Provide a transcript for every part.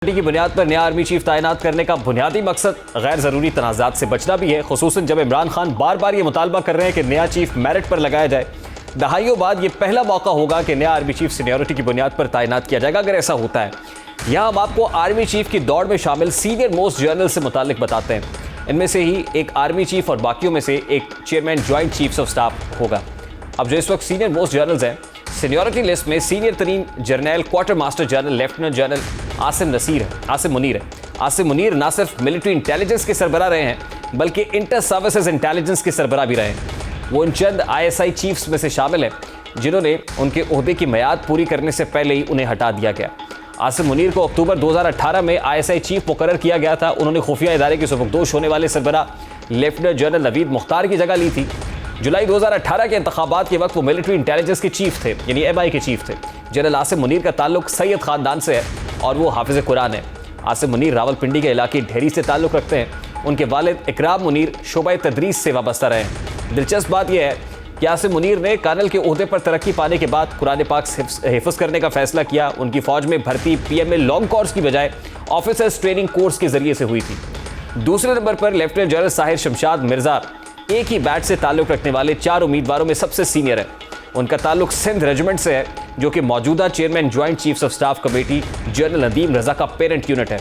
की बुनियाद पर नया आर्मी चीफ तैनात करने का बुनियादी मकसद गैर ज़रूरी तनाज़ात से बचना भी है, खुसूसन जब इमरान खान बार बार ये मुतालबा कर रहे हैं कि नया चीफ मेरिट पर लगाया जाए। दहाइयों बाद ये पहला मौका होगा कि नया आर्मी चीफ सीनियरिटी की बुनियाद पर तैनात किया जाएगा। अगर ऐसा होता है, यहाँ हम आपको आर्मी चीफ की दौड़ में शामिल सीनियर मोस्ट जनरल से मुतालिक बताते हैं। इनमें से ही एक आर्मी चीफ और बाकियों में से एक chairman joint chiefs of staff होगा। अब जो इस वक्त सीनियर मोस्ट जनरल्स हैं, सीनियरिटी लिस्ट में सीनियर तरीन journal quarter master general lieutenant general Asim Munir ना सिर्फ मिलिट्री इंटेलिजेंस के सरबराह रहे हैं, बल्कि इंटर सर्विसेज इंटेलिजेंस के सरबराह भी रहे हैं। वो उन चंद ISI चीफ्स में से शामिल हैं जिन्होंने उनके ओहदे की मियाद पूरी करने से पहले ही उन्हें हटा दिया गया। आसिम मुनीर को अक्टूबर 2018 में ISI चीफ मुकर्रर किया गया था। उन्होंने खुफिया इदारे के सुबकदोश होने वाले सरबराह लेफ्टिनेंट जनरल नवीद मुख्तार की जगह ली थी। जुलाई 2018 के इंतखाबात के वक्त वो मिलिट्री इंटेलिजेंस के चीफ थे, यानी MI के चीफ थे। जनरल आसिम मुनीर का ताल्लुक सैयद खानदान से है और वो हाफिज कुरान है। आसिम मुनीर रावलपिंडी के इलाके ढेरी से ताल्लुक रखते हैं। उनके वालिद इकराम मुनीर शोबा तदरीस से वाबस्ता रहे हैं। दिलचस्प बात यह है कि आसिम मुनीर ने कर्नल के ओहदे पर तरक्की पाने के बाद कुरान पाक हिफ्ज़ करने का फैसला किया। उनकी फ़ौज में भर्ती PMA लॉन्ग कोर्स की बजाय ऑफिसर्स ट्रेनिंग कोर्स के जरिए से हुई थी। दूसरे नंबर पर लेफ्टिनेंट जनरल साहिर शमशाद मिर्जा एक ही बैच से ताल्लुक रखने वाले 4 उम्मीदवारों में सबसे सीनियर है। उनका ताल्लुक सिंध रेजिमेंट से है, जो कि मौजूदा chairman joint chiefs of staff committee general Nadeem Raza का पेरेंट यूनिट है।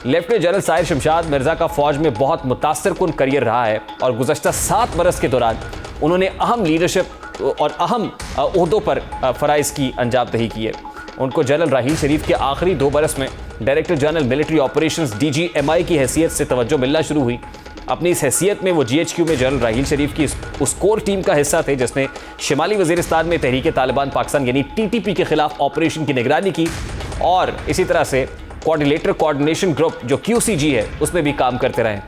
लेफ्टिनेंट जनरल साहिर शमशाद मिर्जा का फौज में बहुत मुतासर कुन करियर रहा है और गुज़श्ता 7 बरस के दौरान उन्होंने अहम लीडरशिप और अहम ओहदों पर फ़राइज़ की अंजामदही की है। उनको जनरल राहील शरीफ के आखिरी 2 बरस में director general military operations DG MI की हैसियत से तवज्जो मिलना शुरू हुई। अपनी इस हैसियत में वो GHQ में जनरल राहील शरीफ की उस कोर टीम का हिस्सा थे जिसने शिमाली वज़ीरिस्तान में तहरीक तालिबान पाकिस्तान यानी TTP के खिलाफ ऑपरेशन की निगरानी की, और इसी तरह से कोऑर्डिनेशन ग्रुप जो QCG है उसमें भी काम करते रहे।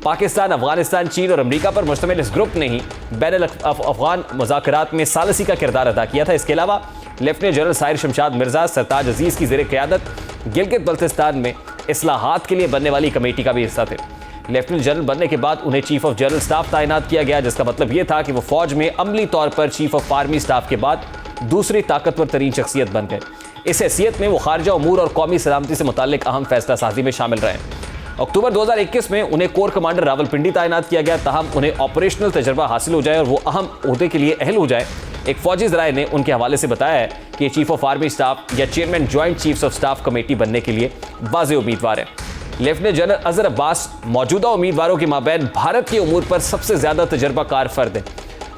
पाकिस्तान, अफगानिस्तान, चीन और अमेरिका पर मुश्तमिल इस ग्रुप ने ही बैन अफ़गान मुज़ाकरात में सालसी का किरदार अदा किया था। इसके अलावा लेफ्टिनेंट जनरल साहिर शमशाद मिर्जा सरताज अजीज़ की ज़ेर क़यादत गिलगित बल्तिस्तान में इस्लाहात के लिए बनने वाली कमेटी का भी हिस्सा थे। लेफ्टिनेंट जनरल बनने के बाद उन्हें चीफ ऑफ जनरल स्टाफ तैनात किया गया, जिसका मतलब ये था कि वो फौज में अमली तौर पर चीफ ऑफ आर्मी स्टाफ के बाद दूसरी ताकतवर तरीन शख्सियत बन गए। इस हैसियत में वो खारजा उमूर और कौमी सलामती से मुताल्लिक अहम फैसला साजी में शामिल रहे। अक्टूबर 2021 में उन्हें कोर कमांडर रावलपिंडी तैनात किया गया, ताहम उन्हें ऑपरेशनल तजर्बा हासिल हो जाए और वो अहम ओहदे के लिए अहल हो जाए। एक फौजी ज़राए ने उनके हवाले से बताया है कि चीफ ऑफ आर्मी स्टाफ या chairman joint chiefs of staff committee बनने के लिए वाज़ेह उम्मीदवार है। लेफ्टिनेंट जनरल अजहर अब्बास मौजूदा उम्मीदवारों के माबैन भारत के उमूर पर सबसे ज़्यादा तजर्बाकार फ़र्द है।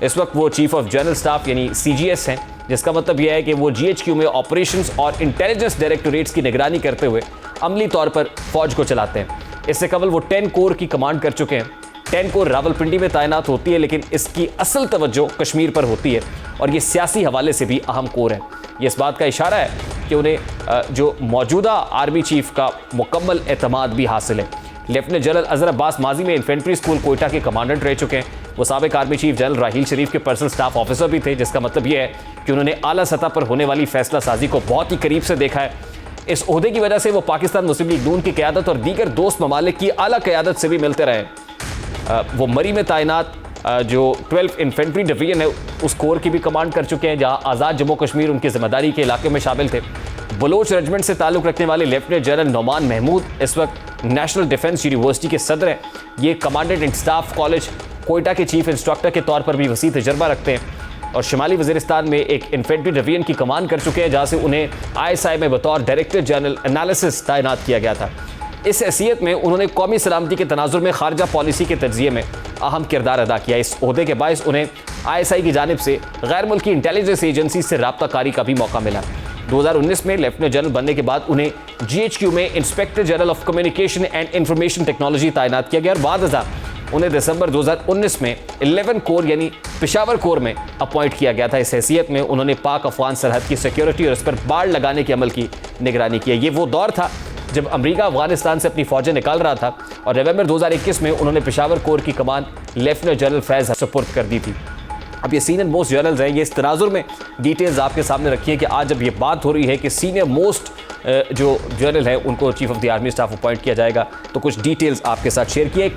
इस वक्त वो चीफ ऑफ जनरल स्टाफ यानी CGS हैं, जिसका मतलब यह है कि वो GHQ में ऑपरेशंस और इंटेलिजेंस डायरेक्टोरेट्स की निगरानी करते हुए अमली तौर पर फौज को चलाते हैं। इससे कबल वो 10 कोर की कमांड कर चुके हैं। 10 कोर रावलपिंडी में तैनात होती है, लेकिन इसकी असल तवज्जो कश्मीर पर होती है और ये सियासी हवाले से भी अहम कोर है। ये इस बात का इशारा है कि उन्हें जो मौजूदा आर्मी चीफ का मुकम्मल एतमाद भी हासिल है। लेफ्टिनेंट जनरल अजहर अब्बास माजी में इन्फेंट्री स्कूल कोयटा के कमांडेंट रह चुके हैं। वो साबिक आर्मी चीफ जनरल राहील शरीफ के पर्सनल स्टाफ ऑफिसर भी थे, जिसका मतलब ये है कि उन्होंने आला सतह पर होने वाली फैसला साजी को बहुत ही करीब से देखा है। इस ओहदे की वजह से वो पाकिस्तान मुस्लिम लीग नून की क़यादत और दीगर दोस्त ममालिक की आला क़यादत से भी मिलते रहे। वो मरी में तैनात जो 12 इन्फेंट्री डिवीजन है उस कोर की भी कमांड कर चुके हैं, जहां आज़ाद जम्मू कश्मीर उनकी जिम्मेदारी के इलाके में शामिल थे। बलोच रेजिमेंट से ताल्लुक़ रखने वाले लेफ्टिनेंट जनरल नोमान महमूद इस वक्त नेशनल डिफेंस यूनिवर्सिटी के सदर हैं। ये कमांडेंट इन स्टाफ कॉलेज कोयटा के चीफ इंस्ट्रक्टर के तौर पर भी वसी तजर्बा रखते हैं और शिमाली वज़ीरिस्तान में एक इन्फेंट्री डिवीजन की कमान कर चुके हैं, जहाँ से उन्हें ISI में बतौर डायरेक्टर जनरल एनालिसिस तैनात किया गया था। इस हैसियत में उन्होंने कौमी सलामती के तनाजुर में खारजा पॉलिसी के तज्ज़िये में अहम किरदार अदा किया। इस ओहदे के बायस उन्हें ISI की जानिब से गैर मुल्की इंटेलिजेंस एजेंसी से राब्ता कारी का भी मौका मिला। 2019 में लेफ्टिनेंट जनरल बनने के बाद उन्हें GHQ में inspector general of communication and information technology तैनात किया गया और बाद उन्हें दिसंबर 2019 में 11 कोर यानी पेशावर कोर में अपॉइंट किया गया था। इस हैसियत में उन्होंने पाक अफगान सरहद की सिक्योरिटी और इस पर बाड़ लगाने के अमल की निगरानी की है। ये वो दौर था जब अमेरिका अफगानिस्तान से अपनी फौजें निकाल रहा था और नवंबर 2021 में उन्होंने पेशावर कोर की कमान लेफ्टिनेंट जनरल फैज़ सुपुर्द कर दी थी। अब ये सीनियर मोस्ट जनरल्स हैं, ये इस तनाजुर में डिटेल्स आपके सामने रखी है कि आज जब ये बात हो रही है कि सीनियर मोस्ट जो जनरल है उनको chief of the army staff appoint किया जाएगा, तो कुछ डिटेल्स आपके साथ शेयर किए।